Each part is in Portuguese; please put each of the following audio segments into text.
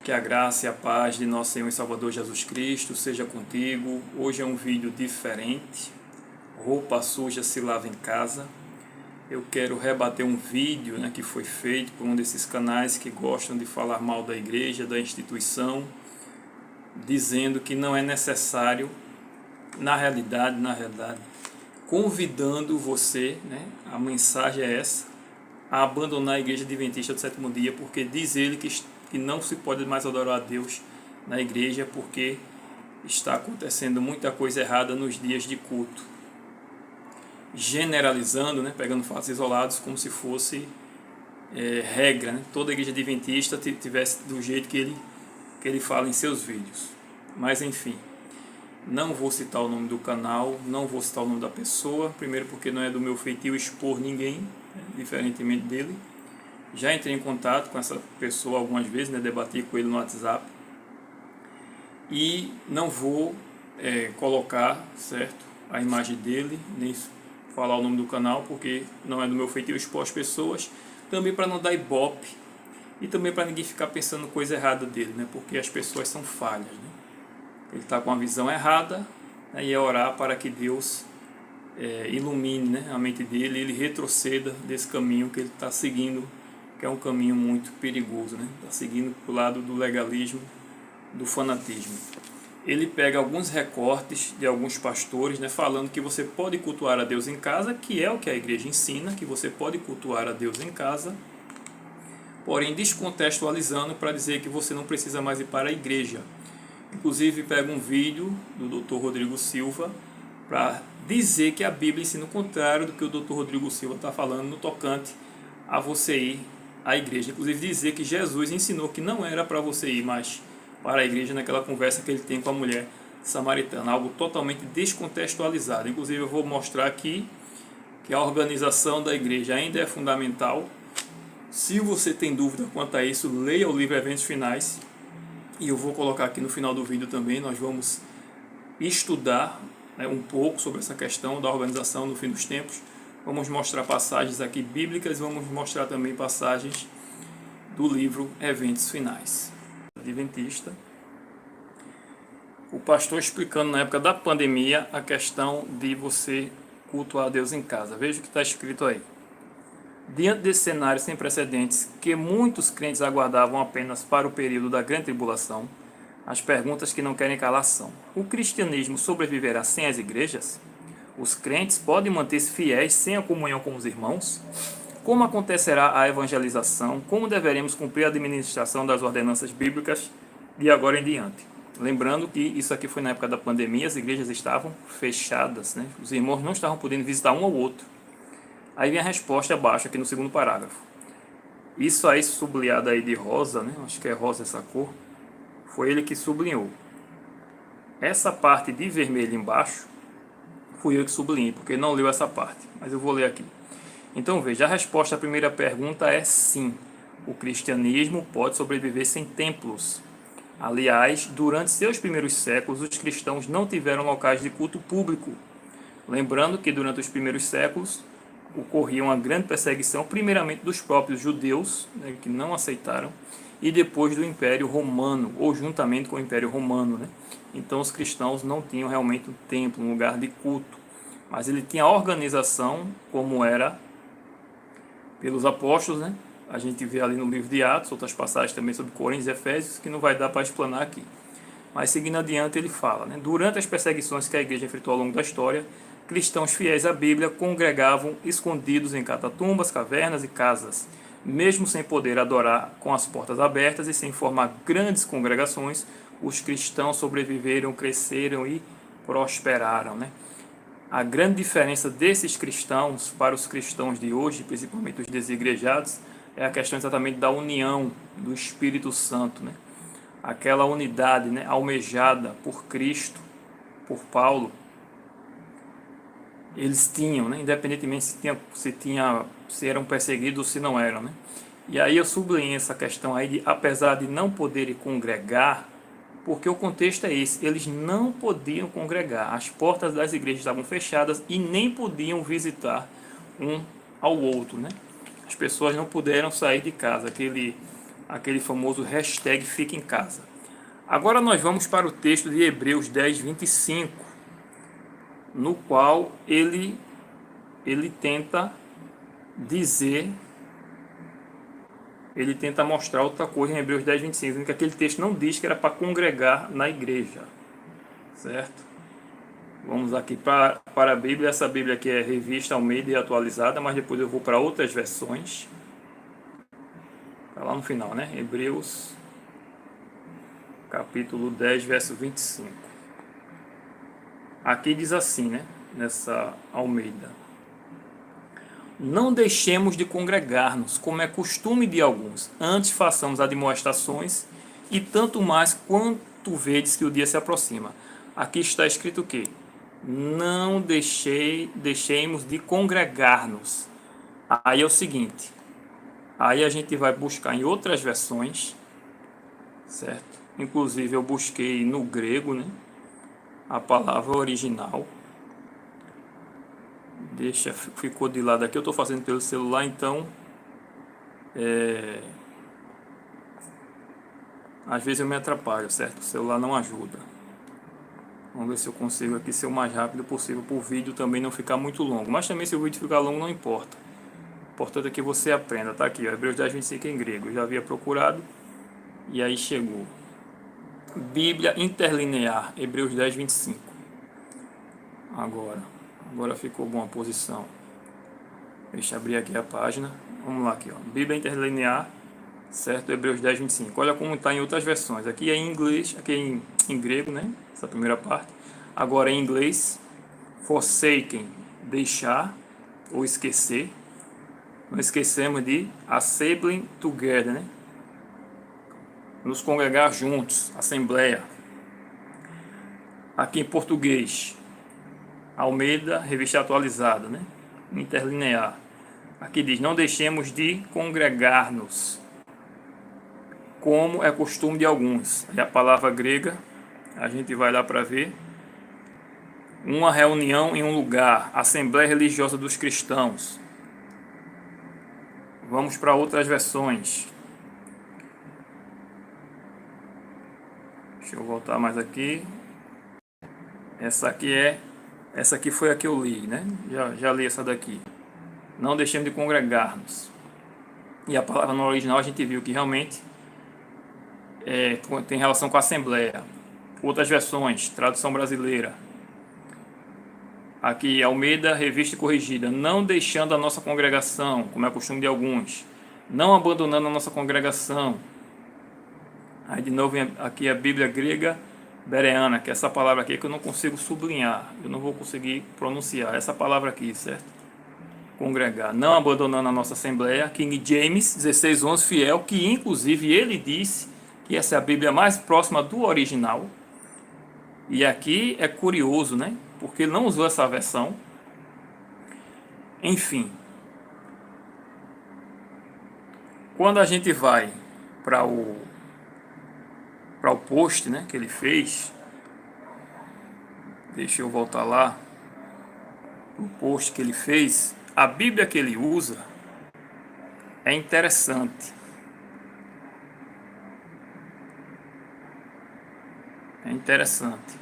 Que a graça e a paz de nosso Senhor e Salvador Jesus Cristo seja contigo. Hoje é um vídeo diferente. Roupa suja se lava em casa. Eu quero rebater um vídeo que foi feito por um desses canais que gostam de falar mal da igreja, da instituição, dizendo que não é necessário, na realidade, convidando você, a mensagem é essa, a abandonar a igreja adventista do sétimo dia, porque diz ele que não se pode mais adorar a Deus na igreja, porque está acontecendo muita coisa errada nos dias de culto. Generalizando, pegando fatos isolados como se fosse regra, toda a igreja adventista tivesse do jeito que ele fala em seus vídeos. Mas enfim, não vou citar o nome do canal, não vou citar o nome da pessoa, primeiro porque não é do meu feitio expor ninguém, diferentemente dele. Já entrei em contato com essa pessoa algumas vezes, debati com ele no WhatsApp, e não vou colocar, certo, a imagem dele, nem falar o nome do canal, porque não é do meu feitio expor as pessoas, também para não dar ibope, e também para ninguém ficar pensando coisa errada dele, porque as pessoas são falhas. Ele está com a visão errada, e é orar para que Deus ilumine a mente dele, e ele retroceda desse caminho que ele está seguindo, que é um caminho muito perigoso, está seguindo para o lado do legalismo, do fanatismo. Ele pega alguns recortes de alguns pastores, falando que você pode cultuar a Deus em casa, que é o que a igreja ensina, que você pode cultuar a Deus em casa, porém descontextualizando para dizer que você não precisa mais ir para a igreja. Inclusive pega um vídeo do Dr. Rodrigo Silva para dizer que a Bíblia ensina o contrário do que o Dr. Rodrigo Silva está falando no tocante a você ir à igreja. Inclusive dizer que Jesus ensinou que não era para você ir mais para a igreja naquela conversa que ele tem com a mulher samaritana, algo totalmente descontextualizado. Inclusive eu vou mostrar aqui que a organização da igreja ainda é fundamental. Se você tem dúvida quanto a isso, leia o livro Eventos Finais, e eu vou colocar aqui no final do vídeo também. Nós vamos estudar um pouco sobre essa questão da organização no fim dos tempos. Vamos mostrar passagens aqui bíblicas, vamos mostrar também passagens do livro Eventos Finais. Adventista. O pastor explicando na época da pandemia a questão de você cultuar a Deus em casa. Veja o que está escrito aí. Diante desse cenário sem precedentes, que muitos crentes aguardavam apenas para o período da grande tribulação, as perguntas que não querem calar são: o cristianismo sobreviverá sem as igrejas? Os crentes podem manter-se fiéis sem a comunhão com os irmãos? Como acontecerá a evangelização? Como deveremos cumprir a administração das ordenanças bíblicas de agora em diante? Lembrando que isso aqui foi na época da pandemia, as igrejas estavam fechadas, Os irmãos não estavam podendo visitar um ao outro. Aí vem a resposta abaixo, aqui no segundo parágrafo. Isso aí sublinhado aí de rosa, acho que é rosa essa cor, foi ele que sublinhou. Essa parte de vermelho embaixo, fui eu que sublinhei, porque não leu essa parte, mas eu vou ler aqui. Então veja, a resposta à primeira pergunta é sim. O cristianismo pode sobreviver sem templos. Aliás, durante seus primeiros séculos, os cristãos não tiveram locais de culto público. Lembrando que durante os primeiros séculos ocorria uma grande perseguição, primeiramente dos próprios judeus, que não aceitaram, e depois do Império Romano, ou juntamente com o Império Romano. Então os cristãos não tinham realmente um templo, um lugar de culto, mas ele tinha a organização como era pelos apóstolos, A gente vê ali no livro de Atos, outras passagens também sobre Coríntios e Efésios, que não vai dar para explanar aqui. Mas seguindo adiante ele fala, durante as perseguições que a igreja enfrentou ao longo da história, cristãos fiéis à Bíblia congregavam escondidos em catatumbas, cavernas e casas. Mesmo sem poder adorar com as portas abertas e sem formar grandes congregações, os cristãos sobreviveram, cresceram e prosperaram. A grande diferença desses cristãos para os cristãos de hoje, principalmente os desigrejados, é a questão exatamente da união do Espírito Santo. Aquela unidade almejada por Cristo, por Paulo, eles tinham, independentemente se eram perseguidos ou se não eram. E aí eu sublinhei essa questão aí de, apesar de não poderem congregar, porque o contexto é esse, eles não podiam congregar, as portas das igrejas estavam fechadas e nem podiam visitar um ao outro. As pessoas não puderam sair de casa, aquele famoso hashtag Fica em Casa. Agora nós vamos para o texto de Hebreus 10, 25, no qual ele tenta dizer, ele tenta mostrar outra coisa em Hebreus 10, 25, que aquele texto não diz que era para congregar na igreja, certo? Vamos aqui para a Bíblia. Essa Bíblia aqui é revista Almeida e atualizada, mas depois eu vou para outras versões. Está lá no final, né? Hebreus, capítulo 10, verso 25. Aqui diz assim, né? Nessa Almeida: não deixemos de congregar-nos, como é costume de alguns. Antes façamos admoestações, e tanto mais quanto vedes que o dia se aproxima. Aqui está escrito o quê? Não deixemos de congregar-nos. Aí é o seguinte, aí a gente vai buscar em outras versões, certo? Inclusive eu busquei no grego, né, a palavra original. Ficou de lado aqui, eu estou fazendo pelo celular, então às vezes eu me atrapalho, certo? O celular não ajuda. Vamos ver se eu consigo aqui ser o mais rápido possível para o vídeo também não ficar muito longo. Mas também se o vídeo ficar longo não importa. O importante é que você aprenda. Tá aqui, ó, Hebreus 10, 25 em grego. Eu já havia procurado e aí chegou. Bíblia interlinear, Hebreus 10, 25. Agora ficou boa a posição. Deixa eu abrir aqui a página. Vamos lá aqui, ó. Bíblia interlinear, certo? Hebreus 10, 25. Olha como está em outras versões. Aqui é em inglês, aqui é em grego, né? Essa primeira parte. Agora em inglês, forsaken, deixar ou esquecer. Não esquecemos de assembling together, né? Nos congregar juntos, assembleia. Aqui em português, Almeida, revista atualizada, né? Interlinear. Aqui diz: não deixemos de congregar-nos, como é costume de alguns. E a palavra grega, a gente vai lá para ver. Uma reunião em um lugar, Assembleia Religiosa dos Cristãos. Vamos para outras versões. Deixa eu voltar mais aqui. Essa aqui foi a que eu li, né? Já li essa daqui. Não deixemos de congregar-nos. E a palavra no original a gente viu que realmente tem relação com a Assembleia. Outras versões, tradução brasileira. Aqui, Almeida, revista corrigida. Não deixando a nossa congregação, como é costume de alguns. Não abandonando a nossa congregação. Aí de novo aqui a Bíblia grega bereana, que é essa palavra aqui que eu não consigo sublinhar. Eu não vou conseguir pronunciar essa palavra aqui, certo? Congregar. Não abandonando a nossa Assembleia. King James 16:11, fiel, que inclusive ele disse que essa é a Bíblia mais próxima do original. E aqui é curioso, né? Porque ele não usou essa versão. Enfim. Quando a gente vai para o post, né, que ele fez. Deixa eu voltar lá. O post que ele fez. A Bíblia que ele usa é interessante. É interessante.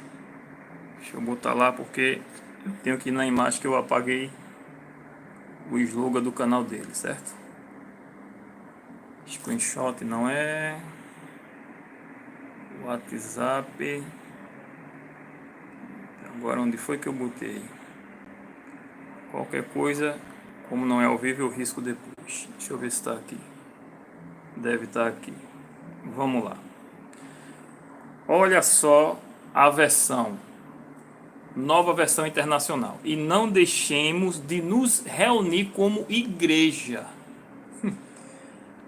Deixa eu botar lá porque eu tenho aqui na imagem que eu apaguei o slogan do canal dele, certo? Screenshot não é. WhatsApp. Agora onde foi que eu botei? Qualquer coisa, como não é ao vivo, eu risco depois. Deixa eu ver se está aqui. Deve estar aqui. Vamos lá. Olha só a versão. Nova versão internacional. E não deixemos de nos reunir como igreja.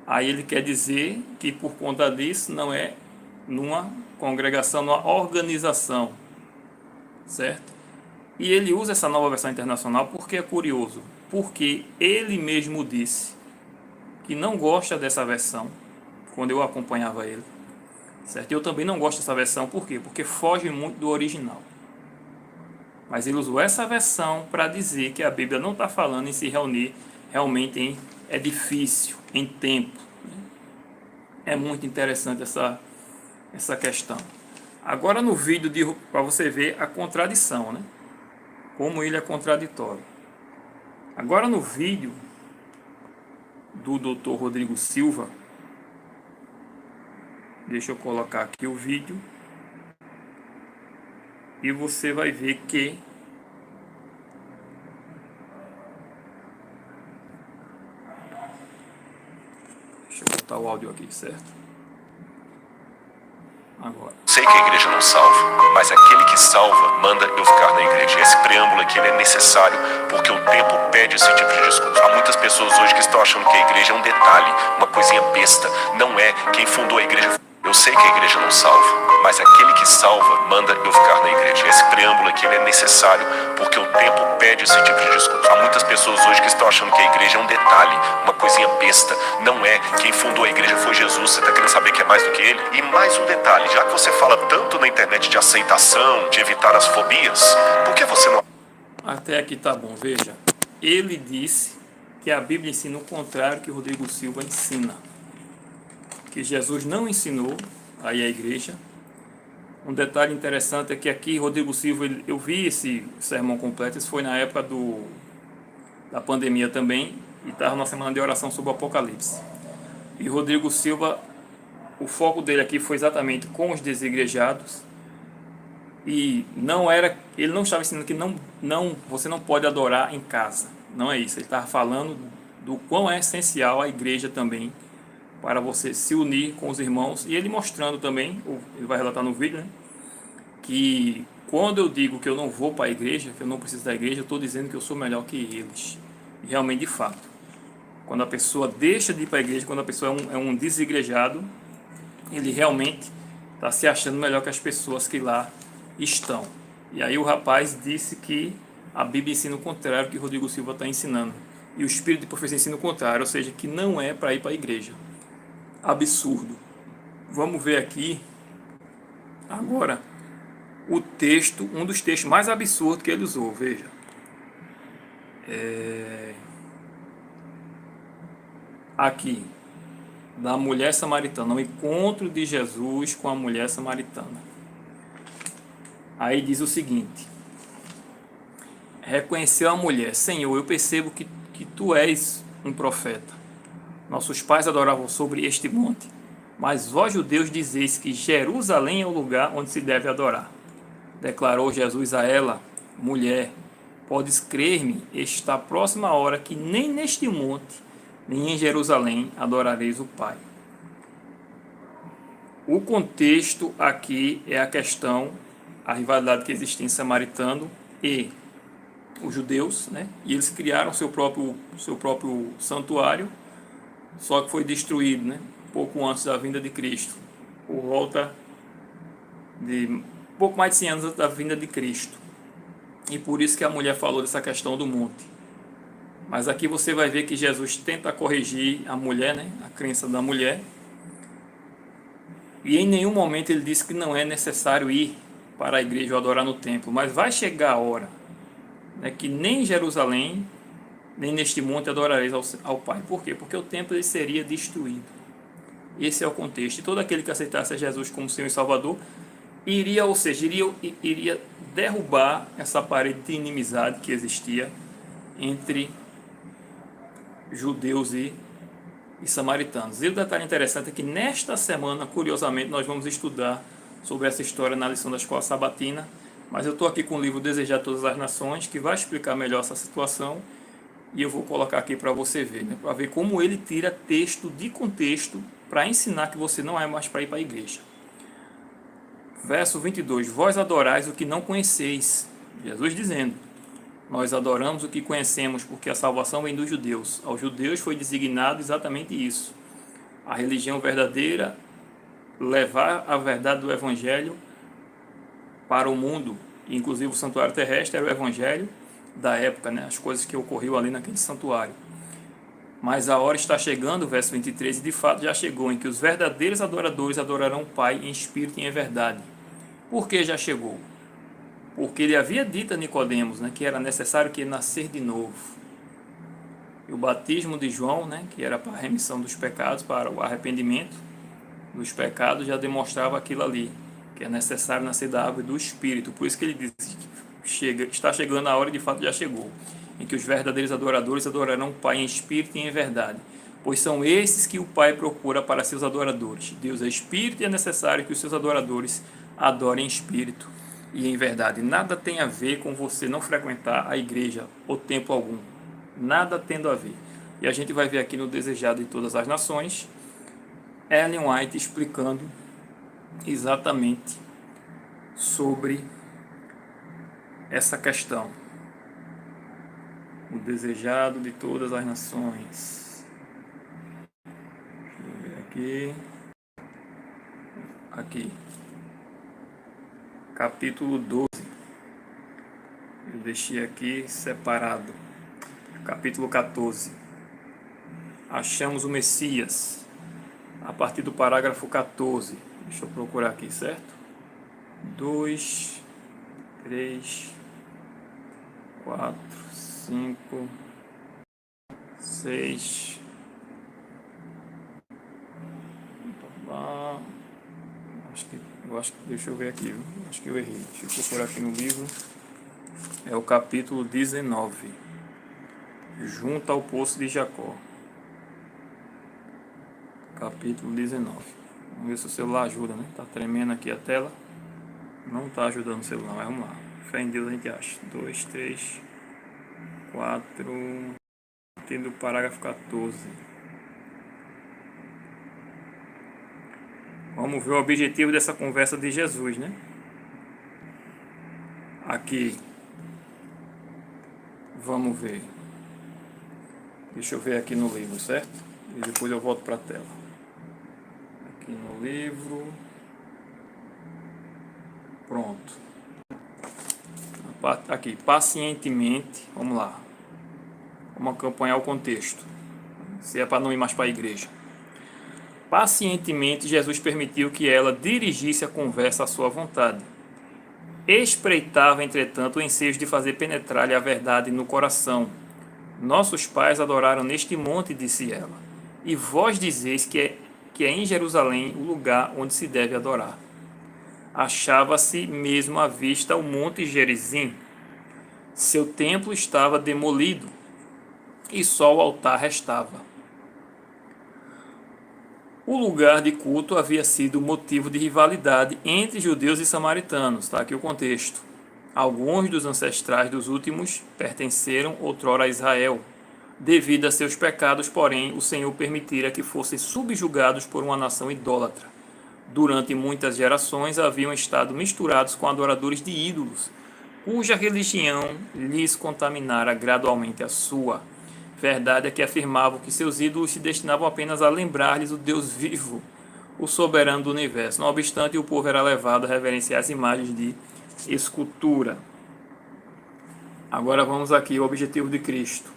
Aí ele quer dizer que por conta disso não é numa congregação, numa organização, certo? E ele usa essa nova versão internacional porque é curioso, porque ele mesmo disse que não gosta dessa versão, quando eu acompanhava ele, certo? Eu também não gosto dessa versão, por quê? Porque foge muito do original. Mas ele usou essa versão para dizer que a Bíblia não está falando em se reunir realmente em edifício, em templo. É muito interessante essa questão. Agora no vídeo, para você ver a contradição, né? Como ele é contraditório. Agora no vídeo do Dr. Rodrigo Silva, deixa eu colocar aqui o vídeo, e você vai ver que deixa eu botar o áudio aqui, certo? Agora. Sei que a igreja não salva, mas aquele que salva manda eu ficar na igreja. Esse preâmbulo aqui ele é necessário porque o tempo pede esse tipo de discurso. Há muitas pessoas hoje que estão achando que a igreja é um detalhe, uma coisinha besta. Não é. Quem fundou a igreja... Eu sei que a igreja não salva, mas aquele que salva manda eu ficar na igreja. Esse preâmbulo aqui ele é necessário porque o tempo pede esse tipo de discurso. Há muitas pessoas hoje que estão achando que a igreja é um detalhe, uma coisinha besta. Não é. Quem fundou a igreja foi Jesus. Você está querendo saber que é mais do que ele? E mais um detalhe, já que você fala tanto na internet de aceitação, de evitar as fobias, por que você não... Até aqui tá bom, veja. Ele disse que a Bíblia ensina o contrário que o Rodrigo Silva ensina. Que Jesus não ensinou aí a igreja. Um detalhe interessante é que aqui Rodrigo Silva, eu vi esse sermão completo, isso foi na época da pandemia também, e estava na semana de oração sobre o Apocalipse. E Rodrigo Silva, o foco dele aqui foi exatamente com os desigrejados, e ele não estava ensinando que você não pode adorar em casa, não é isso, ele estava falando do quão é essencial a igreja também, para você se unir com os irmãos, e ele mostrando também, ele vai relatar no vídeo, né, que quando eu digo que eu não vou para a igreja, que eu não preciso da igreja, eu estou dizendo que eu sou melhor que eles. E realmente, de fato, quando a pessoa deixa de ir para a igreja, quando a pessoa é um desigrejado, ele realmente está se achando melhor que as pessoas que lá estão. E aí o rapaz disse que a Bíblia ensina o contrário que Rodrigo Silva está ensinando. E o Espírito de Profecia ensina o contrário, ou seja, que não é para ir para a igreja. Absurdo. Vamos ver aqui agora o texto, um dos textos mais absurdos que ele usou, veja. Aqui, da mulher samaritana, o encontro de Jesus com a mulher samaritana. Aí diz o seguinte: reconheceu a mulher: Senhor, eu percebo que tu és um profeta. Nossos pais adoravam sobre este monte, mas vós, judeus, dizeis que Jerusalém é o lugar onde se deve adorar. Declarou Jesus a ela: mulher, podes crer-me, está próxima a hora que nem neste monte, nem em Jerusalém adorareis o Pai. O contexto aqui é a questão, a rivalidade que existia em Samaritano e os judeus, né? E eles criaram seu próprio santuário, só que foi destruído, né? Pouco antes da vinda de Cristo, por volta de pouco mais de 100 anos da vinda de Cristo. E por isso que a mulher falou dessa questão do monte. Mas aqui você vai ver que Jesus tenta corrigir a mulher, né? A crença da mulher. E em nenhum momento ele disse que não é necessário ir para a igreja ou adorar no templo. Mas vai chegar a hora, né, que nem em Jerusalém, nem neste monte adorareis ao Pai. Por quê? Porque o templo ele seria destruído. Esse é o contexto. E todo aquele que aceitasse a Jesus como Senhor e Salvador iria derrubar essa parede de inimizade que existia entre judeus e samaritanos. E o detalhe interessante é que nesta semana, curiosamente, nós vamos estudar sobre essa história na lição da Escola Sabatina, mas eu estou aqui com o livro Desejar Todas as Nações, que vai explicar melhor essa situação, e eu vou colocar aqui para você ver, né, para ver como ele tira texto de contexto para ensinar que você não é mais para ir para a igreja. Verso 22, vós adorais o que não conheceis, Jesus dizendo, nós adoramos o que conhecemos, porque a salvação vem dos judeus. Aos judeus foi designado exatamente isso. A religião verdadeira, levar a verdade do evangelho para o mundo. Inclusive o santuário terrestre era o evangelho da época, né? As coisas que ocorriam ali naquele santuário. Mas a hora está chegando, verso 23, e de fato já chegou, em que os verdadeiros adoradores adorarão o Pai em espírito e em verdade. Por que já chegou? Porque ele havia dito a Nicodemos, né, que era necessário que ele nascer de novo. E o batismo de João, né, que era para a remissão dos pecados, para o arrependimento, dos pecados já demonstrava aquilo ali, que é necessário nascer da água e do Espírito. Por isso que ele diz que está chegando a hora, e de fato já chegou, em que os verdadeiros adoradores adorarão o Pai em espírito e em verdade, pois são esses que o Pai procura para seus adoradores. Deus é espírito e é necessário que os seus adoradores adorem em espírito e em verdade. Nada tem a ver com você não frequentar a igreja ou templo algum. Nada tendo a ver. E a gente vai ver aqui no Desejado de Todas as Nações, Ellen White explicando exatamente sobre essa questão. O Desejado de Todas as Nações. Deixa eu ver aqui. Capítulo 12. Eu deixei aqui separado. Capítulo 14. Achamos o Messias. A partir do parágrafo 14. Deixa eu procurar aqui, certo? 2, 3, 4, 5, 6. Deixa eu ver aqui, viu? Acho que eu errei. Deixa eu procurar aqui no livro. É o capítulo 19. Junto ao poço de Jacó. Capítulo 19. Vamos ver se o celular ajuda, né? Tá tremendo aqui a tela. Não tá ajudando o celular, mas vamos lá. Fé em Deus a gente acha. 2, 3, 4. Tendo o parágrafo 14. Vamos ver o objetivo dessa conversa de Jesus, né? Aqui. Vamos ver. Deixa eu ver aqui no livro, certo? E depois eu volto para a tela. Aqui no livro. Pronto. Aqui, pacientemente. Vamos lá. Vamos acompanhar o contexto. Se é para não ir mais para a igreja. Pacientemente, Jesus permitiu que ela dirigisse a conversa à sua vontade. Espreitava, entretanto, o ensejo de fazer penetrar-lhe a verdade no coração. Nossos pais adoraram neste monte, disse ela, e vós dizeis que é em Jerusalém o lugar onde se deve adorar. Achava-se mesmo à vista o monte Gerizim. Seu templo estava demolido, e só o altar restava. O lugar de culto havia sido motivo de rivalidade entre judeus e samaritanos. Está aqui o contexto. Alguns dos ancestrais dos últimos pertenceram outrora a Israel. Devido a seus pecados, porém, o Senhor permitira que fossem subjugados por uma nação idólatra. Durante muitas gerações haviam estado misturados com adoradores de ídolos, cuja religião lhes contaminara gradualmente a sua. Verdade é que afirmavam que seus ídolos se destinavam apenas a lembrar-lhes o Deus vivo, o soberano do universo. Não obstante, o povo era levado a reverenciar as imagens de escultura. Agora vamos aqui ao objetivo de Cristo.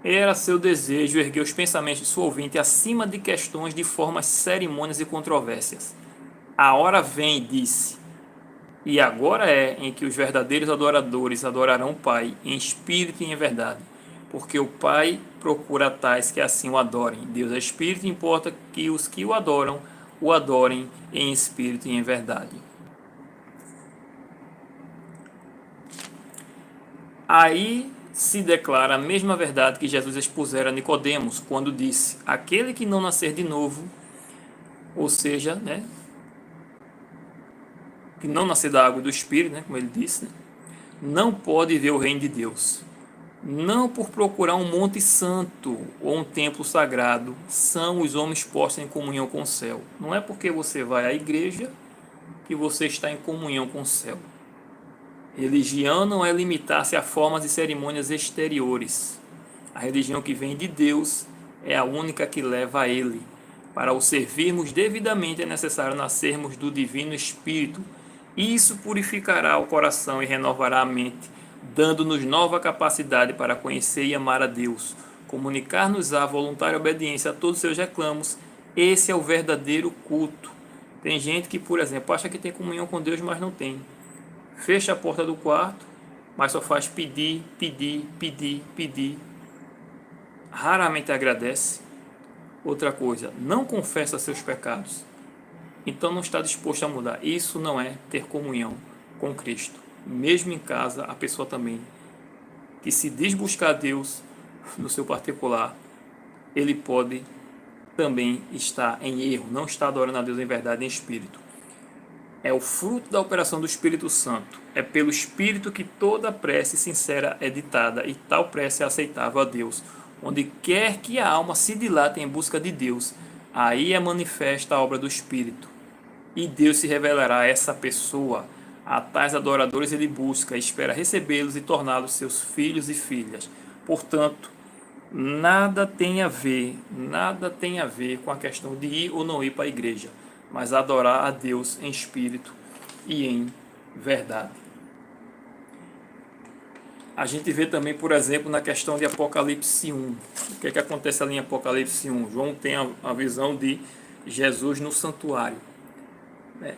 Era seu desejo erguer os pensamentos de sua ouvinte acima de questões de formas, cerimônias e controvérsias. A hora vem, disse, e agora é em que os verdadeiros adoradores adorarão o Pai em espírito e em verdade, porque o Pai procura tais que assim o adorem. Deus é espírito e importa que os que o adorem em espírito e em verdade. Aí se declara a mesma verdade que Jesus expusera a Nicodemos quando disse: aquele que não nascer de novo, ou seja, né, que não nascer da água e do Espírito, né, como ele disse, né, não pode ver o reino de Deus. Não por procurar um monte santo ou um templo sagrado são os homens postos em comunhão com o céu. Não é porque você vai à igreja que você está em comunhão com o céu. Religião não é limitar-se a formas e cerimônias exteriores. A religião que vem de Deus é a única que leva a Ele. Para o servirmos devidamente é necessário nascermos do Divino Espírito. Isso purificará o coração e renovará a mente, dando-nos nova capacidade para conhecer e amar a Deus, comunicar-nos a voluntária obediência a todos os seus reclamos. Esse é o verdadeiro culto. Tem gente que, por exemplo, acha que tem comunhão com Deus, mas não tem. Fecha a porta do quarto, mas só faz pedir, pedir, pedir, pedir. raramente agradece. Outra coisa, não confessa seus pecados, então não está disposto a mudar. Isso não é ter comunhão com Cristo. Mesmo em casa, a pessoa também que se diz buscar Deus no seu particular, ele pode também estar em erro, não está adorando a Deus em verdade, em espírito. É o fruto da operação do Espírito Santo. É pelo Espírito que toda prece sincera é ditada, e tal prece é aceitável a Deus. Onde quer que a alma se dilate em busca de Deus, aí é manifesta a obra do Espírito. E Deus se revelará a essa pessoa. A tais adoradores ele busca, espera recebê-los e torná-los seus filhos e filhas. Portanto, nada tem a ver com a questão de ir ou não ir para a igreja, mas adorar a Deus em espírito e em verdade. A gente vê também, por exemplo, na questão de Apocalipse 1. O que é que acontece ali em Apocalipse 1? João tem a visão de Jesus no santuário, né?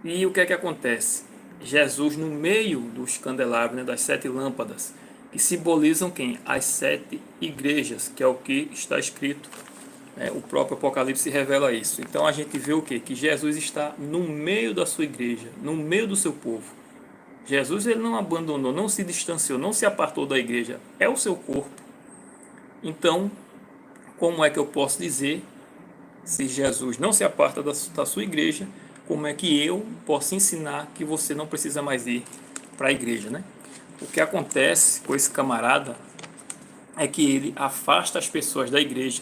E o que é que acontece? Jesus no meio dos candelabros, né, das 7 lâmpadas, que simbolizam quem? As 7 igrejas, que é o que está escrito. O próprio Apocalipse revela isso. Então a gente vê o quê? Que Jesus está no meio da sua igreja, no meio do seu povo. Jesus ele não abandonou, não se distanciou, não se apartou da igreja. É o seu corpo. Então, como é que eu posso dizer, se Jesus não se aparta da sua igreja, como é que eu posso ensinar que você não precisa mais ir para a igreja, né? O que acontece com esse camarada é que ele afasta as pessoas da igreja,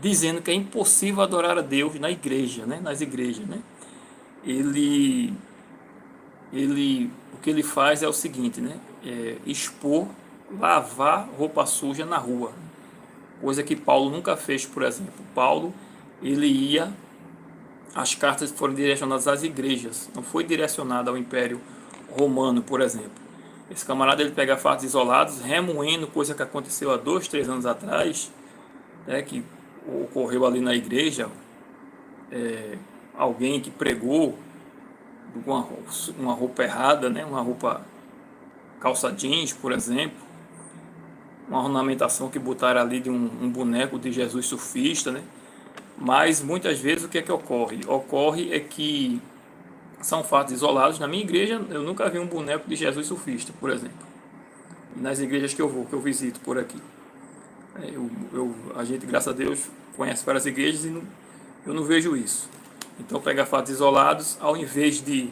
dizendo que é impossível adorar a Deus na igreja, né? Nas igrejas, né? O que ele faz é o seguinte, né? Expor, lavar roupa suja na rua, coisa que Paulo nunca fez, por exemplo. Paulo, as cartas foram direcionadas às igrejas, não foi direcionada ao Império Romano, por exemplo. Esse camarada ele pega fatos isolados, remoendo coisa que aconteceu há 2, 3 anos atrás, né, que ocorreu ali na igreja, alguém que pregou uma roupa errada, né, uma roupa calça jeans, por exemplo, uma ornamentação que botaram ali de um boneco de Jesus surfista, né? Mas muitas vezes o que é que ocorre? Ocorre é que são fatos isolados. Na minha igreja eu nunca vi um boneco de Jesus surfista, por exemplo. E nas igrejas que eu visito por aqui. A gente, graças a Deus, conhece várias igrejas e eu não vejo isso. Então pega fatos isolados, ao invés de...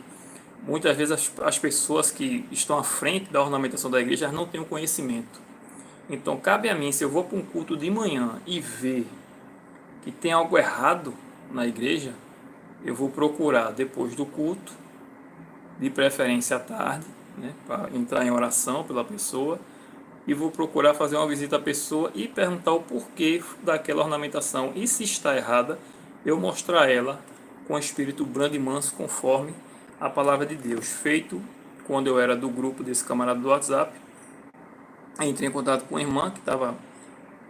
Muitas vezes as pessoas que estão à frente da ornamentação da igreja não têm o conhecimento. Então cabe a mim, se eu vou para um culto de manhã e ver que tem algo errado na igreja, eu vou procurar depois do culto, de preferência à tarde, né, para entrar em oração pela pessoa, e vou procurar fazer uma visita à pessoa e perguntar o porquê daquela ornamentação, e se está errada, eu mostrar ela com espírito brando e manso, conforme a palavra de Deus. Feito quando eu era do grupo desse camarada do WhatsApp, entrei em contato com uma irmã que estava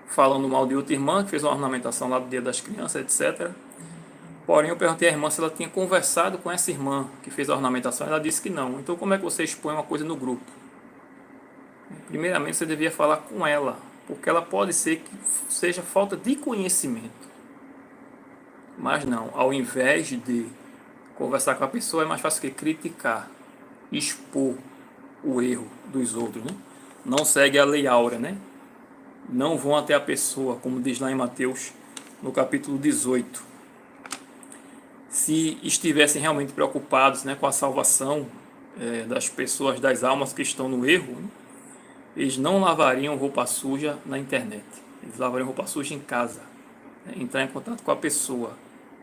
falando mal de outra irmã, que fez uma ornamentação lá do Dia das Crianças, etc. Porém, eu perguntei à irmã se ela tinha conversado com essa irmã que fez a ornamentação. Ela disse que não. Então, como é que você expõe uma coisa no grupo? Primeiramente, você devia falar com ela, porque ela pode ser que seja falta de conhecimento. Mas não, ao invés de conversar com a pessoa, é mais fácil que criticar, expor o erro dos outros, né? Não segue a lei áurea, né? Não vão até a pessoa, como diz lá em Mateus, no capítulo 18. Se estivessem realmente preocupados, né, com a salvação das pessoas, das almas que estão no erro, né, eles não lavariam roupa suja na internet. Eles lavariam roupa suja em casa, né, entrar em contato com a pessoa,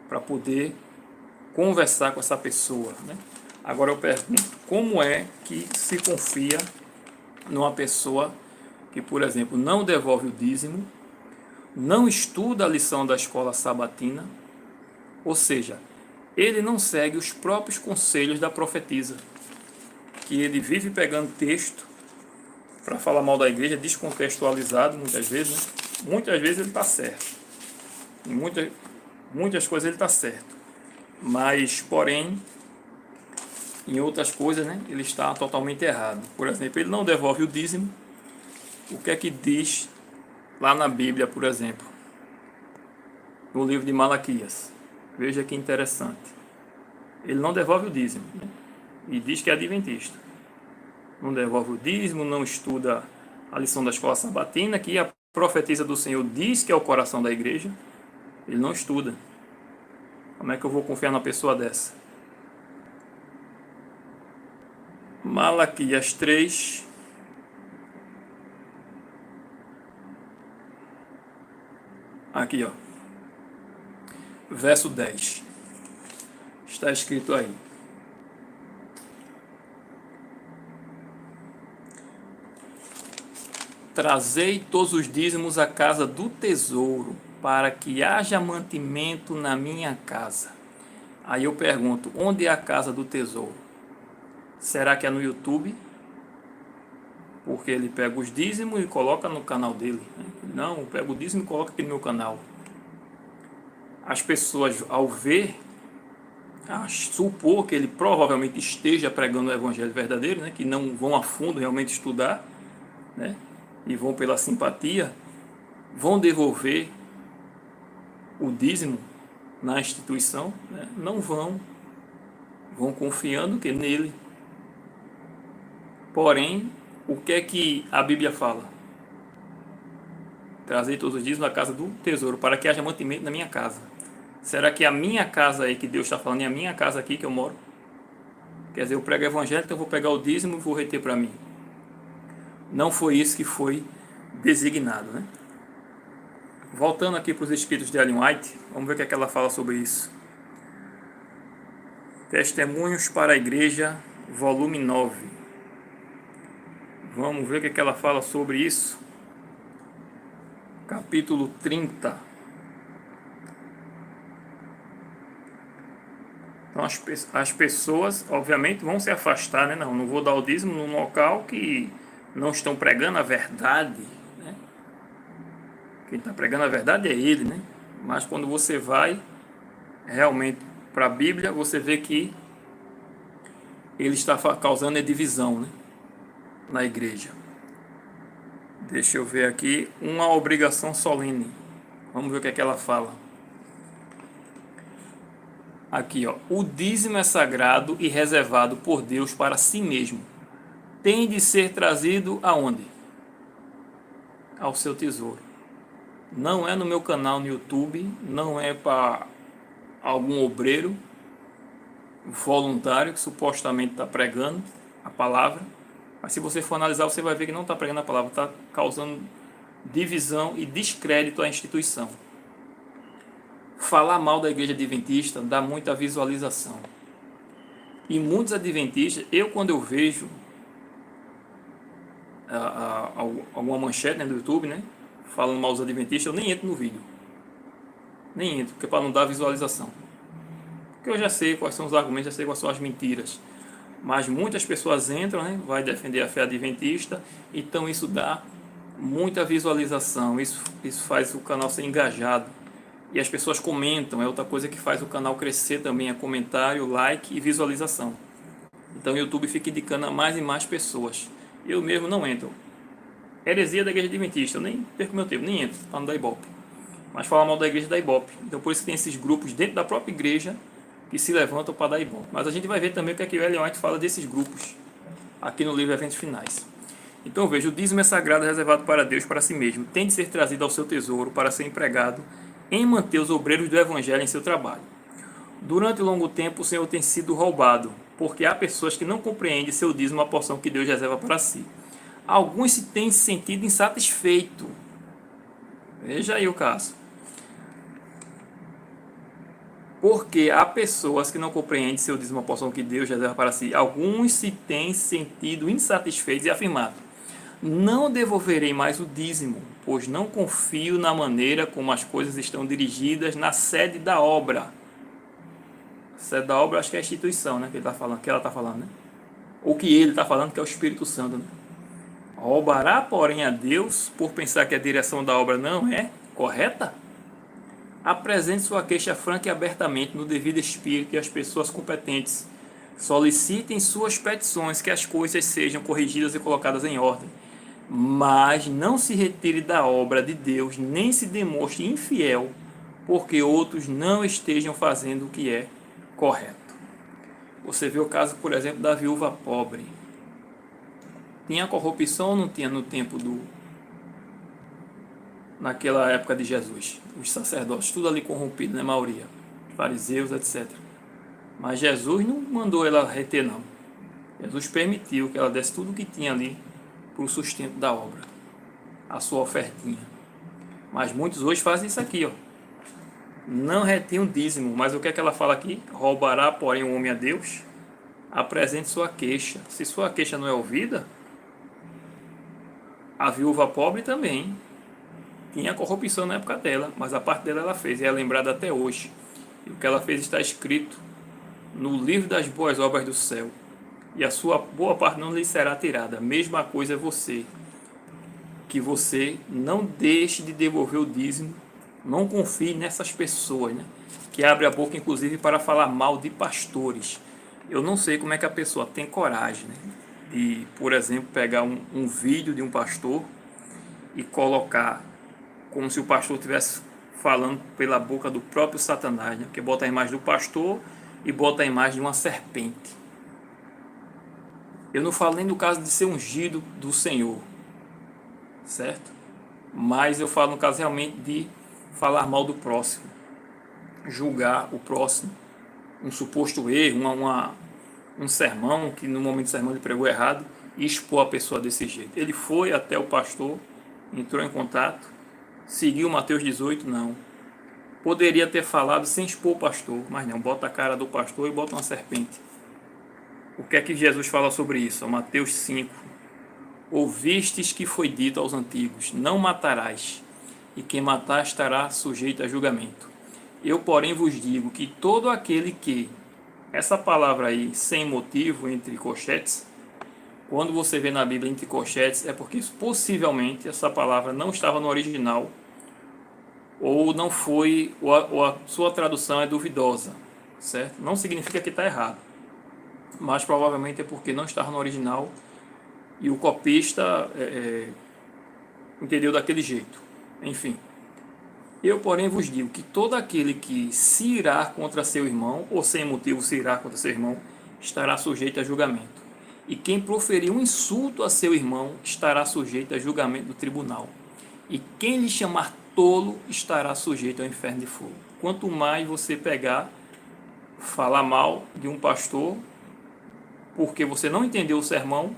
para poder conversar com essa pessoa, né? Agora eu pergunto, como é que se confia numa pessoa que, por exemplo, não devolve o dízimo, não estuda a lição da escola sabatina, ou seja, ele não segue os próprios conselhos da profetisa, que ele vive pegando texto para falar mal da igreja, descontextualizado muitas vezes, né? Muitas vezes ele está certo, em muitas coisas ele está certo, mas, porém, em outras coisas, né, ele está totalmente errado. Por exemplo, ele não devolve o dízimo. O que é que diz lá na Bíblia, por exemplo, no livro de Malaquias. Veja que interessante. Ele não devolve o dízimo, né? E diz que é adventista. Não devolve o dízimo, não estuda a lição da escola sabatina, que a profetisa do Senhor diz que é o coração da igreja. Ele não estuda. Como é que eu vou confiar numa pessoa dessa? Malaquias 3. Aqui, ó. Verso 10. Está escrito aí: trazei todos os dízimos à casa do tesouro, para que haja mantimento na minha casa. Aí eu pergunto, onde é a casa do tesouro? Será que é no YouTube? Porque ele pega os dízimos e coloca no canal dele, né? Não, pega o dízimo e coloca aqui no meu canal. As pessoas, ao ver, a supor que ele provavelmente esteja pregando o evangelho verdadeiro, né? Que não vão a fundo realmente estudar, né? E vão pela simpatia, vão devolver o dízimo na instituição, né? Não vão confiando que nele. Porém, o que é que a Bíblia fala? Trazei todos os dízimos à casa do tesouro, para que haja mantimento na minha casa. Será que a minha casa aí que Deus está falando é a minha casa aqui que eu moro? Quer dizer, eu prego o evangelho, então eu vou pegar o dízimo e vou reter para mim. Não foi isso que foi designado, né? Voltando aqui para os escritos de Ellen White, vamos ver o que ela fala sobre isso. Testemunhos para a Igreja, volume 9. Vamos ver o que ela fala sobre isso. Capítulo 30. Então as pessoas, obviamente, vão se afastar, né? Não vou dar o dízimo num local que não estão pregando a verdade, né? Quem está pregando a verdade é ele, né? Mas quando você vai realmente para a Bíblia, você vê que ele está causando divisão, né? Na igreja. Deixa eu ver aqui, uma obrigação solene. Vamos ver o que ela fala. Aqui, ó. O dízimo é sagrado e reservado por Deus para si mesmo. Tem de ser trazido aonde? Ao seu tesouro. Não é no meu canal no YouTube, não é para algum obreiro voluntário que supostamente está pregando a palavra. Mas se você for analisar, você vai ver que não está pregando a palavra, está causando divisão e descrédito à instituição. Falar mal da igreja adventista dá muita visualização. E muitos adventistas, quando eu vejo alguma manchete, né, do YouTube, né, falando mal dos adventistas, eu nem entro no vídeo. Nem entro, porque para não dar visualização. Porque eu já sei quais são os argumentos, já sei quais são as mentiras. Mas muitas pessoas entram, né, vai defender a fé adventista, então isso dá muita visualização, isso faz o canal ser engajado. E as pessoas comentam, é outra coisa que faz o canal crescer também, é comentário, like e visualização. Então o YouTube fica indicando a mais e mais pessoas. Eu mesmo não entro. Heresia da igreja adventista, eu nem perco meu tempo, nem entro, para não dar ibope. Mas falar mal da igreja dá ibope. Então por isso que tem esses grupos dentro da própria igreja que se levantam para dar ibope. Mas a gente vai ver também o que o Ellen White fala desses grupos, aqui no livro Eventos Finais. Então veja, o dízimo é sagrado, reservado para Deus, para si mesmo. Tem de ser trazido ao seu tesouro para ser empregado em manter os obreiros do evangelho em seu trabalho. Durante longo tempo o Senhor tem sido roubado, porque há pessoas que não compreendem seu dízimo, a porção que Deus reserva para si. Alguns se têm sentido insatisfeitos. Veja aí o caso. Porque há pessoas que não compreendem seu dízimo, a porção que Deus reserva para si. Alguns se têm sentido insatisfeitos e afirmado: não devolverei mais o dízimo, pois não confio na maneira como as coisas estão dirigidas na sede da obra. A sede da obra, acho que é a instituição, né, que ela está falando, né? Ou que ele está falando, que é o Espírito Santo, né? Roubará, porém, a Deus por pensar que a direção da obra não é correta? Apresente sua queixa franca e abertamente no devido espírito e as pessoas competentes. Solicitem suas petições que as coisas sejam corrigidas e colocadas em ordem. Mas não se retire da obra de Deus, nem se demonstre infiel, porque outros não estejam fazendo o que é correto. Você vê o caso, por exemplo, da viúva pobre. Tinha corrupção ou não tinha no tempo naquela época de Jesus? Os sacerdotes, tudo ali corrompido, né, maioria, fariseus, etc. Mas Jesus não mandou ela reter, não. Jesus permitiu que ela desse tudo o que tinha ali para o sustento da obra, a sua ofertinha. Mas muitos hoje fazem isso aqui, ó. Não retém o dízimo, mas o que é que ela fala aqui? Roubará, porém, o homem a Deus? Apresente sua queixa. Se sua queixa não é ouvida, a viúva pobre também tinha corrupção na época dela, mas a parte dela ela fez, e é lembrada até hoje. E o que ela fez está escrito no livro das boas obras do céu. E a sua boa parte não lhe será tirada. Mesma coisa é você. Que você não deixe de devolver o dízimo. Não confie nessas pessoas, né? Que abre a boca, inclusive, para falar mal de pastores. Eu não sei como é que a pessoa tem coragem, né? De, por exemplo, pegar um vídeo de um pastor e colocar como se o pastor estivesse falando pela boca do próprio Satanás, né? Porque bota a imagem do pastor e bota a imagem de uma serpente. Eu não falo nem do caso de ser ungido do Senhor, certo? Mas eu falo no caso realmente de falar mal do próximo, julgar o próximo, um suposto erro, um sermão, que no momento do sermão ele pregou errado, e expor a pessoa desse jeito. Ele foi até o pastor, entrou em contato, seguiu Mateus 18, não. Poderia ter falado sem expor o pastor, mas não, bota a cara do pastor e bota uma serpente. O que é que Jesus fala sobre isso? Mateus 5. Ouvistes que foi dito aos antigos, não matarás, e quem matar estará sujeito a julgamento. Eu, porém, vos digo que todo aquele que, essa palavra aí, sem motivo, entre colchetes, quando você vê na Bíblia entre colchetes, é porque possivelmente essa palavra não estava no original, ou não foi, ou a sua tradução é duvidosa, certo? Não significa que está errado, mas provavelmente é porque não estava no original e o copista entendeu daquele jeito. Enfim, eu, porém, vos digo que todo aquele que se irá contra seu irmão, ou sem motivo se irá contra seu irmão, estará sujeito a julgamento. E quem proferir um insulto a seu irmão estará sujeito a julgamento do tribunal. E quem lhe chamar tolo estará sujeito ao inferno de fogo. Quanto mais você pegar, falar mal de um pastor, porque você não entendeu o sermão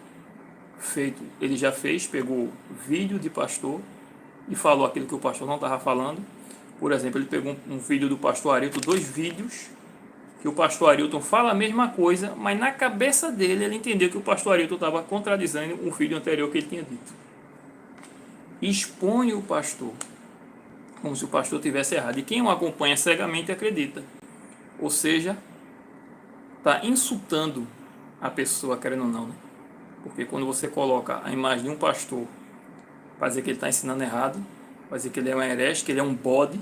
feito, ele já fez, pegou vídeo de pastor e falou aquilo que o pastor não estava falando. Por exemplo, ele pegou um vídeo do pastor Arilton, 2 vídeos, que o pastor Arilton fala a mesma coisa, mas na cabeça dele ele entendeu que o pastor Arilton estava contradizendo um vídeo anterior que ele tinha dito. Expõe o pastor, como se o pastor tivesse errado. E quem o acompanha cegamente acredita. Ou seja, está insultando a pessoa, querendo ou não, né? Porque quando você coloca a imagem de um pastor para dizer que ele está ensinando errado, para dizer que ele é um herege, que ele é um bode,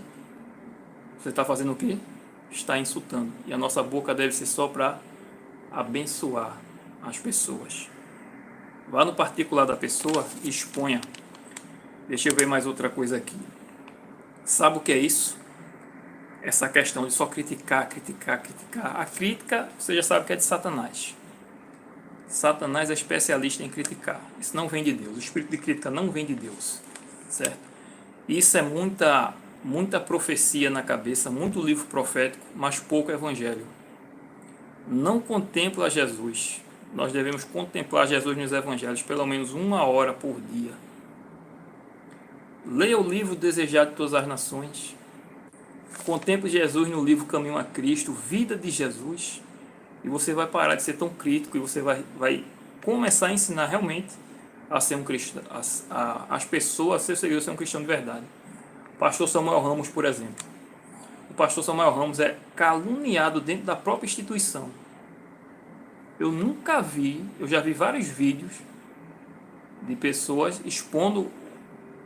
você está fazendo o quê? Está insultando. E a nossa boca deve ser só para abençoar as pessoas. Vá no particular da pessoa e exponha. Deixa eu ver mais outra coisa aqui. Sabe o que é isso? Essa questão de só criticar. A crítica, você já sabe que é de Satanás. Satanás é especialista em criticar. Isso não vem de Deus. O espírito de crítica não vem de Deus, certo? Isso é muita profecia na cabeça, muito livro profético, mas pouco evangelho. Não contempla Jesus. Nós devemos contemplar Jesus nos evangelhos pelo menos 1 hora por dia. Leia o livro Desejado de Todas as Nações. Contemple Jesus no livro Caminho a Cristo, Vida de Jesus. E você vai parar de ser tão crítico e você vai começar a ensinar realmente a ser um cristão, as pessoas, ser seguidor, ser um cristão de verdade. O pastor Samuel Ramos, por exemplo. O pastor Samuel Ramos é caluniado dentro da própria instituição. Eu nunca vi, eu já vi vários vídeos de pessoas expondo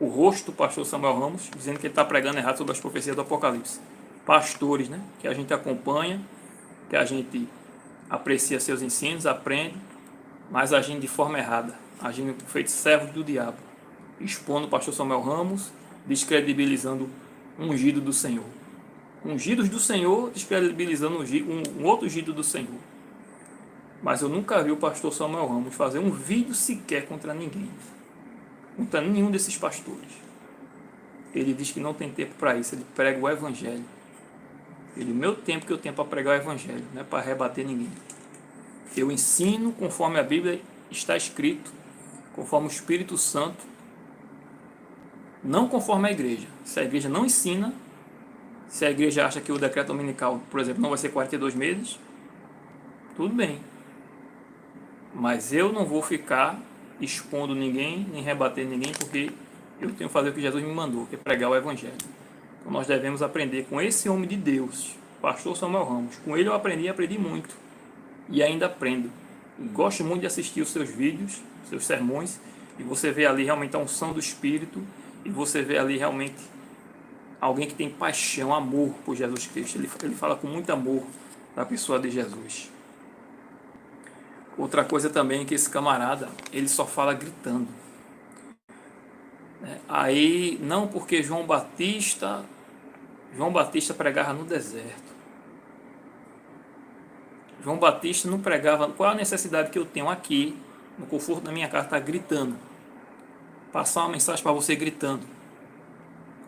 o rosto do pastor Samuel Ramos, dizendo que ele está pregando errado sobre as profecias do Apocalipse. Pastores, né, que a gente acompanha, que a gente aprecia seus ensinos, aprende, mas agindo de forma errada, agindo feito servos do diabo. expondo o pastor Samuel Ramos, descredibilizando um ungido do Senhor. Ungidos do Senhor, descredibilizando um outro ungido do Senhor. Mas eu nunca vi o pastor Samuel Ramos fazer um vídeo sequer contra ninguém. Contra nenhum desses pastores. Ele diz que não tem tempo para isso, ele prega o Evangelho. Ele, o meu tempo que eu tenho para pregar o Evangelho, não é para rebater ninguém. Eu ensino conforme a Bíblia está escrito, conforme o Espírito Santo, não conforme a igreja. Se a igreja não ensina, se a igreja acha que o decreto dominical, por exemplo, não vai ser 42 meses, tudo bem. Mas eu não vou ficar expondo ninguém, nem rebater ninguém, porque eu tenho que fazer o que Jesus me mandou, que é pregar o Evangelho. Então nós devemos aprender com esse homem de Deus, pastor Samuel Ramos. Com ele eu aprendi muito. E ainda aprendo. E gosto muito de assistir os seus vídeos, seus sermões, e você vê ali realmente a unção do Espírito, e você vê ali realmente alguém que tem paixão, amor por Jesus Cristo. Ele fala com muito amor da pessoa de Jesus. Outra coisa também é que esse camarada, ele só fala gritando. Aí, não porque João Batista pregava no deserto. João Batista não pregava. Qual a necessidade que eu tenho aqui, no conforto da minha casa, estar gritando? Passar uma mensagem para você gritando.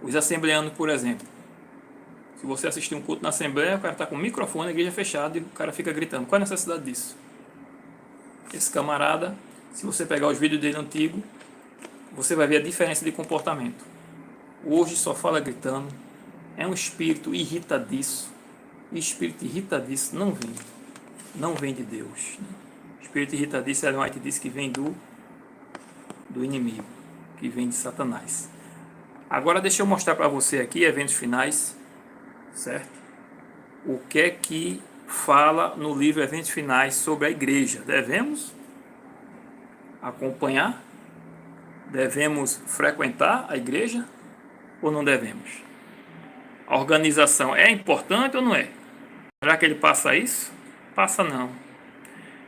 Os assembleanos, por exemplo. Se você assistir um culto na assembleia, o cara está com o microfone, a igreja fechada, e o cara fica gritando. Qual a necessidade disso? Esse camarada, se você pegar os vídeos dele antigo, você vai ver a diferença de comportamento. Hoje só fala gritando. É um espírito irritadiço. E espírito irritadiço não vem de Deus. Espírito irritadiço, Ellen White diz que vem do inimigo, que vem de Satanás. Agora deixa eu mostrar para você aqui, eventos finais, certo? O que é que fala no livro Eventos Finais sobre a igreja? Devemos acompanhar? Devemos frequentar a igreja ou não devemos? A organização é importante ou não é? Já que ele passa isso? Passa não.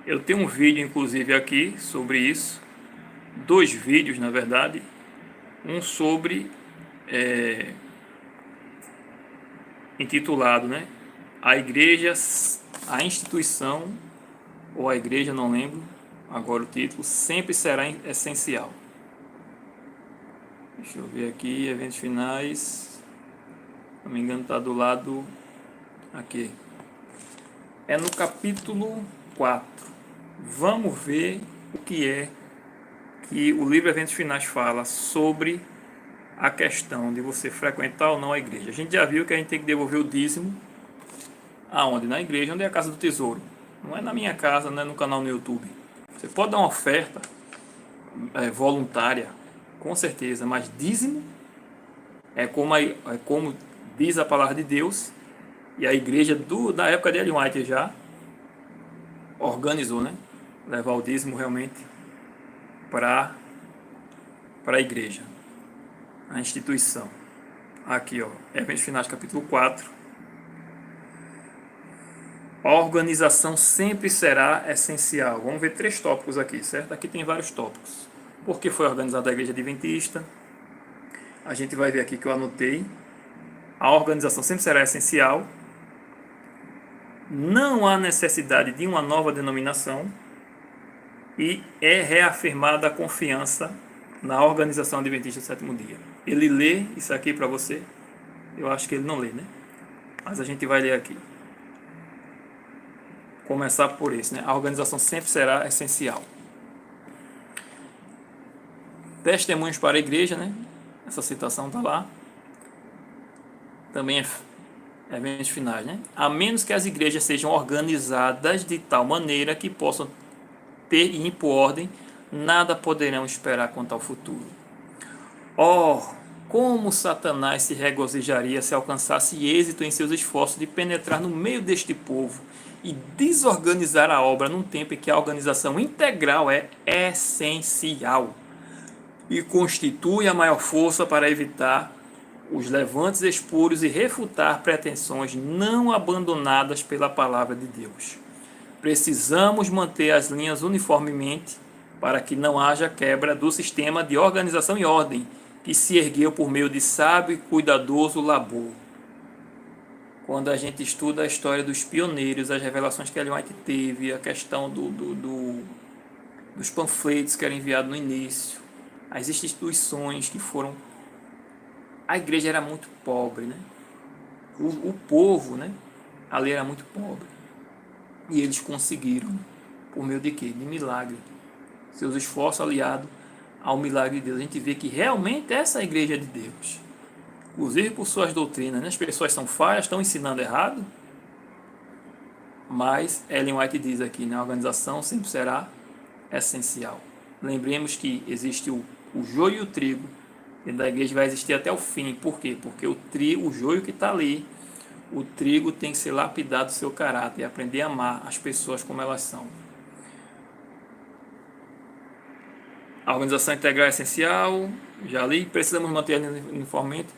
Eu tenho um vídeo inclusive aqui sobre isso. 2 vídeos na verdade. Um sobre intitulado, né? A igreja, a instituição ou a igreja, não lembro agora o título, sempre será essencial. Deixa eu ver aqui, eventos finais. Se não me engano está do lado aqui. É no capítulo 4. Vamos ver o que é que o livro Eventos Finais fala sobre a questão de você frequentar ou não a igreja. A gente já viu que a gente tem que devolver o dízimo aonde? Na igreja, onde é a casa do tesouro. Não é na minha casa, não é no canal no YouTube. Você pode dar uma oferta voluntária, com certeza, mas dízimo é como diz a palavra de Deus, e a igreja da época de Ellen White já organizou, né? Levar o dízimo realmente para a igreja, a instituição. Aqui, ó, Eventos Finais, capítulo 4. A organização sempre será essencial. Vamos ver 3 tópicos aqui, certo? Aqui tem vários tópicos. Por que foi organizada a igreja adventista? A gente vai ver aqui que eu anotei. A organização sempre será essencial. Não há necessidade de uma nova denominação. E é reafirmada a confiança na organização adventista do sétimo dia. Ele lê isso aqui para você? Eu acho que ele não lê, né? Mas a gente vai ler aqui. Começar por isso, né? A organização sempre será essencial. Testemunhos para a igreja, né? Essa citação está lá. Também é eventos finais, né? A menos que as igrejas sejam organizadas de tal maneira que possam ter e impor ordem, nada poderão esperar quanto ao futuro. Como Satanás se regozijaria se alcançasse êxito em seus esforços de penetrar no meio deste povo e desorganizar a obra num tempo em que a organização integral é essencial e constitui a maior força para evitar os levantes espúrios e refutar pretensões não abandonadas pela palavra de Deus. Precisamos manter as linhas uniformemente para que não haja quebra do sistema de organização e ordem que se ergueu por meio de sábio e cuidadoso labor. Quando a gente estuda a história dos pioneiros, as revelações que Ellen White teve, a questão dos panfletos que eram enviados no início, as instituições que foram... A igreja era muito pobre, né? O povo, né? Ali era muito pobre. E eles conseguiram, por meio de quê? De milagre. Seus esforços aliados ao milagre de Deus. A gente vê que realmente essa é a igreja de Deus. Inclusive por suas doutrinas, né? As pessoas são falhas, estão ensinando errado. Mas Ellen White diz aqui, né? A organização sempre será essencial. Lembremos que existe o joio e o trigo. Dentro da igreja vai existir até o fim. Por quê? Porque o joio que está ali, o trigo tem que ser lapidado do seu caráter e aprender a amar as pessoas como elas são. A organização integral é essencial, já li, precisamos manter uniformemente.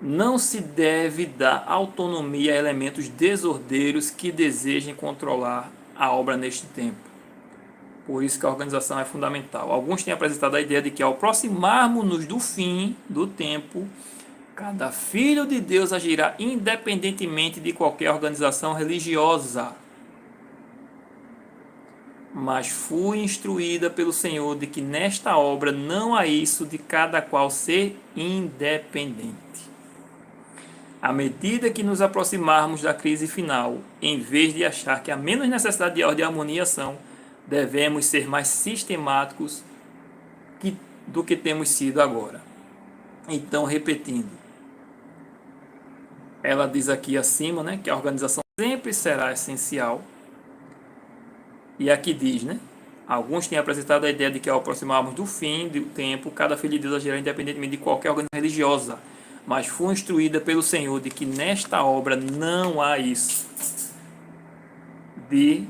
Não se deve dar autonomia a elementos desordeiros que desejem controlar a obra neste tempo. Por isso que a organização é fundamental. Alguns têm apresentado a ideia de que ao aproximarmos-nos do fim do tempo, cada filho de Deus agirá independentemente de qualquer organização religiosa. Mas fui instruída pelo Senhor de que nesta obra não há isso de cada qual ser independente. À medida que nos aproximarmos da crise final, em vez de achar que há menos necessidade de ordem e harmonia e ação, devemos ser mais sistemáticos do que temos sido agora. Então, repetindo, ela diz aqui acima, né, que a organização sempre será essencial. E aqui diz, né, alguns têm apresentado a ideia de que ao aproximarmos do fim do tempo, cada filho de Deus agirá independentemente de qualquer organização religiosa. Mas fui instruída pelo Senhor de que nesta obra não há isso de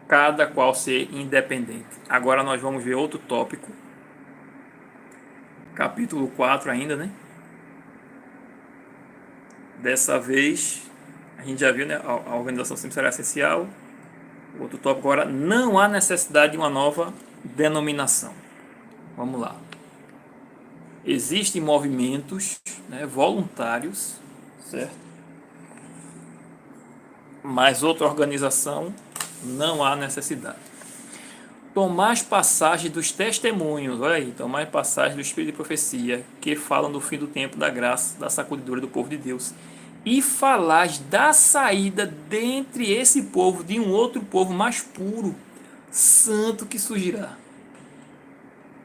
cada qual ser independente. Agora nós vamos ver outro tópico. Capítulo 4 ainda, né? Dessa vez, a gente já viu, né? A organização sempre será essencial. Outro tópico agora, não há necessidade de uma nova denominação. Vamos lá. Existem movimentos, né, voluntários, certo? Mas outra organização não há necessidade. Tomar as passagens dos testemunhos, olha aí, tomar as passagens do Espírito de Profecia, que falam do fim do tempo, da graça, da sacudidura do povo de Deus, e falar da saída dentre esse povo de um outro povo mais puro, santo que surgirá.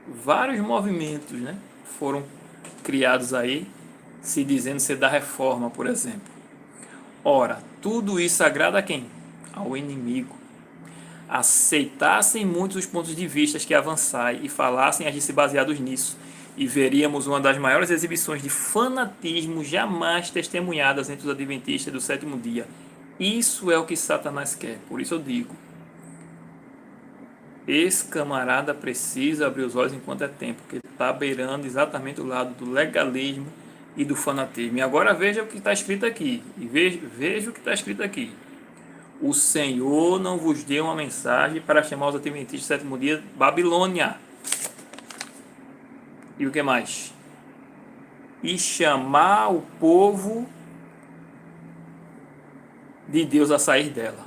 Vários movimentos, né, foram criados aí, se dizendo ser da reforma, por exemplo. Ora, tudo isso agrada a quem? Ao inimigo. Aceitassem muitos os pontos de vista que avançai e falassem agisse baseados nisso, e veríamos uma das maiores exibições de fanatismo jamais testemunhadas entre os adventistas do sétimo dia. Isso é o que Satanás quer. Por isso eu digo, esse camarada precisa abrir os olhos enquanto é tempo, porque ele está beirando exatamente o lado do legalismo e do fanatismo. E agora veja o que está escrito aqui. E veja o que está escrito aqui. O Senhor não vos deu uma mensagem para chamar os adventistas do sétimo dia Babilônia. E o que mais? E chamar o povo de Deus a sair dela.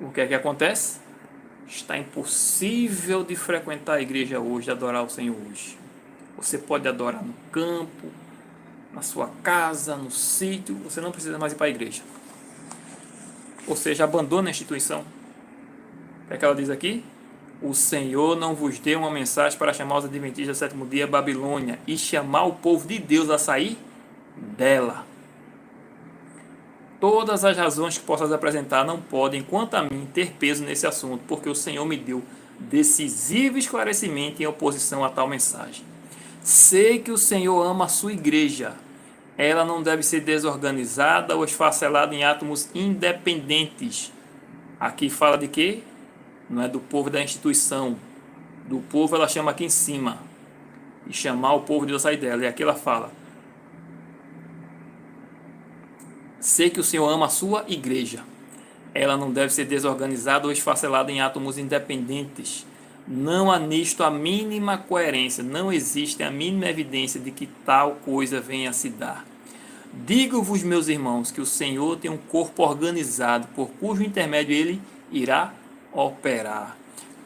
O que é que acontece? Está impossível de frequentar a igreja hoje, de adorar o Senhor hoje. Você pode adorar no campo, na sua casa, no sítio, você não precisa mais ir para a igreja. Ou seja, abandona a instituição. O que ela diz aqui? O Senhor não vos deu uma mensagem para chamar os adventistas do sétimo dia Babilônia e chamar o povo de Deus a sair dela. Todas as razões que possas apresentar não podem, quanto a mim, ter peso nesse assunto, porque o Senhor me deu decisivo esclarecimento em oposição a tal mensagem. Sei que o Senhor ama a sua igreja. Ela não deve ser desorganizada ou esfacelada em átomos independentes. Aqui fala de quê? Não é do povo da instituição. Do povo ela chama aqui em cima. E chamar o povo de Deus a sair dela. E aqui ela fala. Sei que o Senhor ama a sua igreja. Ela não deve ser desorganizada ou esfacelada em átomos independentes. Não há nisto a mínima coerência, não existe a mínima evidência de que tal coisa venha a se dar. Digo-vos, meus irmãos, que o Senhor tem um corpo organizado, por cujo intermédio ele irá operar.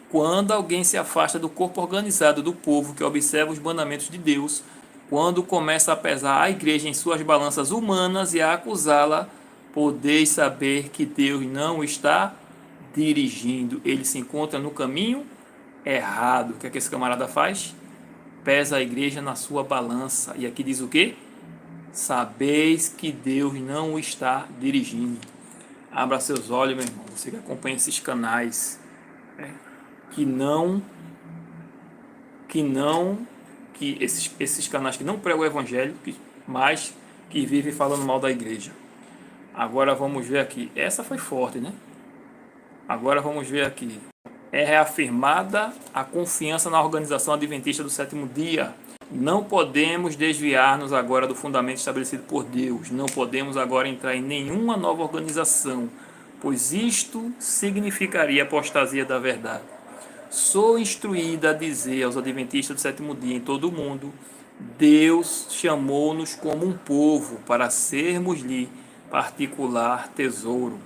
Quando alguém se afasta do corpo organizado do povo que observa os mandamentos de Deus, quando começa a pesar a igreja em suas balanças humanas e a acusá-la, podeis saber que Deus não está dirigindo. Ele se encontra no caminho errado. O que é que esse camarada faz? Pesa a igreja na sua balança. E aqui diz o quê? Sabeis que Deus não o está dirigindo. Abra seus olhos, meu irmão. Você que acompanha esses canais, esses canais que não pregam o evangelho, mas que vivem falando mal da igreja. Agora vamos ver aqui. Essa foi forte, né? Agora vamos ver aqui. É reafirmada a confiança na organização adventista do sétimo dia. Não podemos desviar-nos agora do fundamento estabelecido por Deus. Não podemos agora entrar em nenhuma nova organização, pois isto significaria apostasia da verdade. Sou instruída a dizer aos adventistas do sétimo dia em todo o mundo: Deus chamou-nos como um povo para sermos-lhe particular tesouro.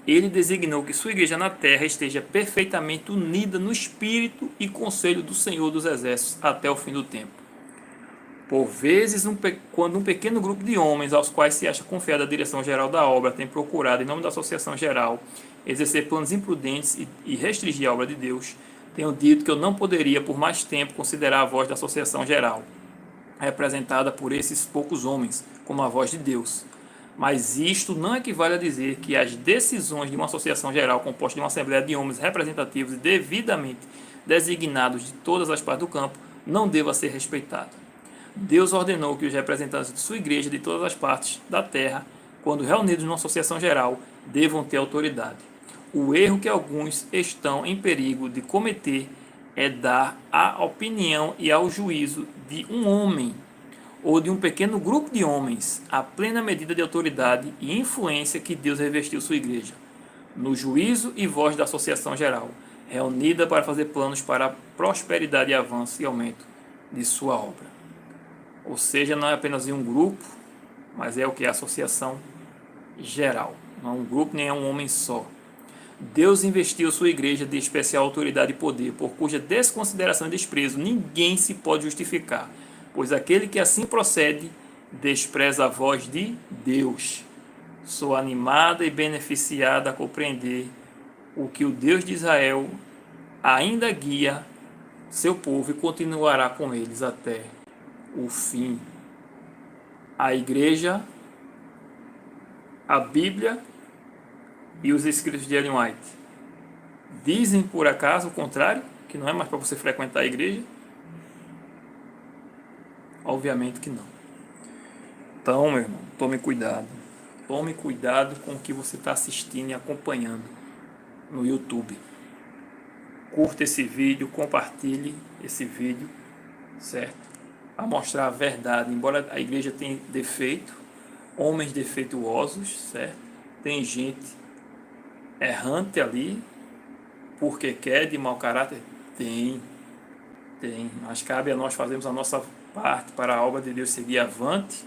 Ele designou que sua igreja na terra esteja perfeitamente unida no espírito e conselho do Senhor dos Exércitos até o fim do tempo. Por vezes, quando um pequeno grupo de homens, aos quais se acha confiada a direção geral da obra, tem procurado, em nome da Associação Geral, exercer planos imprudentes e restringir a obra de Deus, tenho dito que eu não poderia, por mais tempo, considerar a voz da Associação Geral, representada por esses poucos homens, como a voz de Deus. Mas isto não equivale a dizer que as decisões de uma associação geral composta de uma assembleia de homens representativos e devidamente designados de todas as partes do campo não deva ser respeitada. Deus ordenou que os representantes de sua igreja de todas as partes da terra, quando reunidos numa associação geral, devam ter autoridade. O erro que alguns estão em perigo de cometer é dar à opinião e ao juízo de um homem ou de um pequeno grupo de homens a plena medida de autoridade e influência que Deus revestiu sua igreja, no juízo e voz da associação geral, reunida para fazer planos para a prosperidade e avanço e aumento de sua obra. Ou seja, não é apenas um grupo, mas é o que é a associação geral. Não é um grupo, nem é um homem só. Deus investiu sua igreja de especial autoridade e poder, por cuja desconsideração e desprezo ninguém se pode justificar, pois aquele que assim procede despreza a voz de Deus. Sou animada e beneficiada a compreender o que o Deus de Israel ainda guia seu povo e continuará com eles até o fim. A igreja, a Bíblia e os escritos de Ellen White dizem por acaso o contrário, que não é mais para você frequentar a igreja? Obviamente que não. Então, meu irmão, tome cuidado. Tome cuidado com o que você está assistindo e acompanhando no YouTube. Curta esse vídeo, compartilhe esse vídeo, certo? A mostrar a verdade. Embora a igreja tenha defeito, homens defeituosos, certo? Tem gente errante ali, porque quer, de mau caráter? Tem. Mas cabe a nós fazermos a nossa parte para a obra de Deus seguir avante,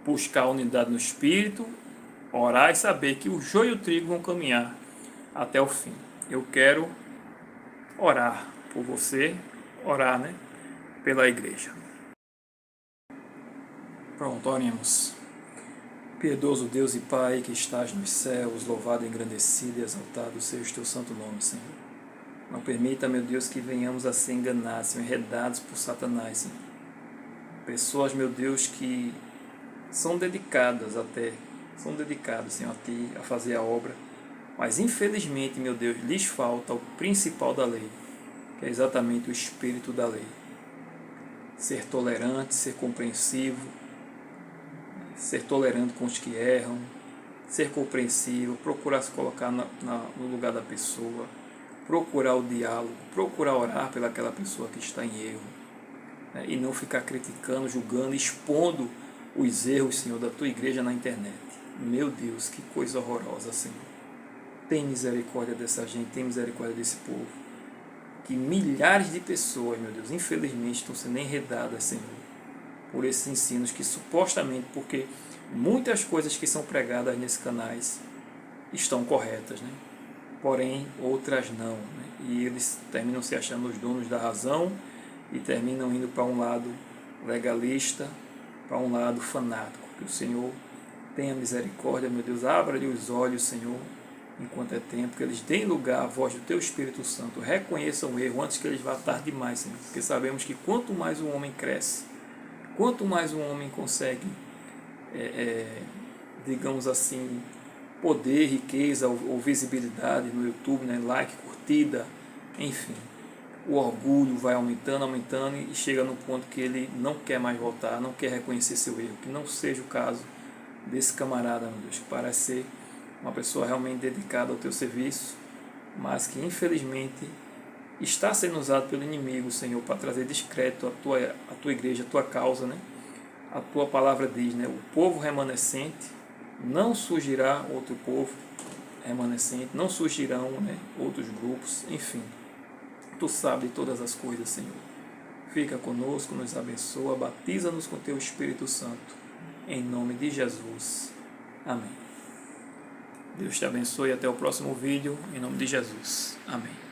buscar a unidade no Espírito, orar e saber que o joio e o trigo vão caminhar até o fim. Eu quero orar por você, orar, né, pela igreja. Pronto, oremos. Piedoso Deus e Pai que estás nos céus, louvado, engrandecido e exaltado seja o teu santo nome, Senhor. Não permita, meu Deus, que venhamos a ser enganados, Senhor, enredados por Satanás, Senhor. Pessoas, meu Deus, que são dedicadas, Senhor, a Ti, a fazer a obra, mas infelizmente, meu Deus, lhes falta o principal da lei, que é exatamente o espírito da lei. Ser tolerante, ser compreensivo, ser tolerante com os que erram, ser compreensivo, procurar se colocar no lugar da pessoa, procurar o diálogo, procurar orar pelaquela pessoa que está em erro, né? E não ficar criticando, julgando, expondo os erros, Senhor, da Tua igreja na internet. Meu Deus, que coisa horrorosa, Senhor. tem misericórdia dessa gente, tem misericórdia desse povo. Que milhares de pessoas, meu Deus, infelizmente estão sendo enredadas, Senhor, por esses ensinos que supostamente, porque muitas coisas que são pregadas nesses canais estão corretas, né? Porém, outras não, né? E eles terminam se achando os donos da razão e terminam indo para um lado legalista, para um lado fanático. Que o Senhor tenha misericórdia, meu Deus, abra-lhe os olhos, Senhor, enquanto é tempo, que eles deem lugar à voz do Teu Espírito Santo, reconheçam o erro antes que eles vá tarde demais, Senhor, porque sabemos que quanto mais um homem cresce, quanto mais um homem consegue, digamos assim, poder, riqueza ou visibilidade no YouTube, né, like, curtida, enfim, o orgulho vai aumentando, aumentando e chega no ponto que ele não quer mais voltar, não quer reconhecer seu erro, que não seja o caso desse camarada, meu Deus, que parece ser uma pessoa realmente dedicada ao teu serviço, mas que infelizmente está sendo usado pelo inimigo, Senhor, para trazer descrédito à tua igreja, à tua causa, né? A tua palavra diz, né? O povo remanescente, não surgirá outro povo remanescente, não surgirão, né, outros grupos, enfim. Tu sabes de todas as coisas, Senhor. Fica conosco, nos abençoa, batiza-nos com Teu Espírito Santo. Em nome de Jesus. Amém. Deus te abençoe e até o próximo vídeo. Em nome de Jesus. Amém.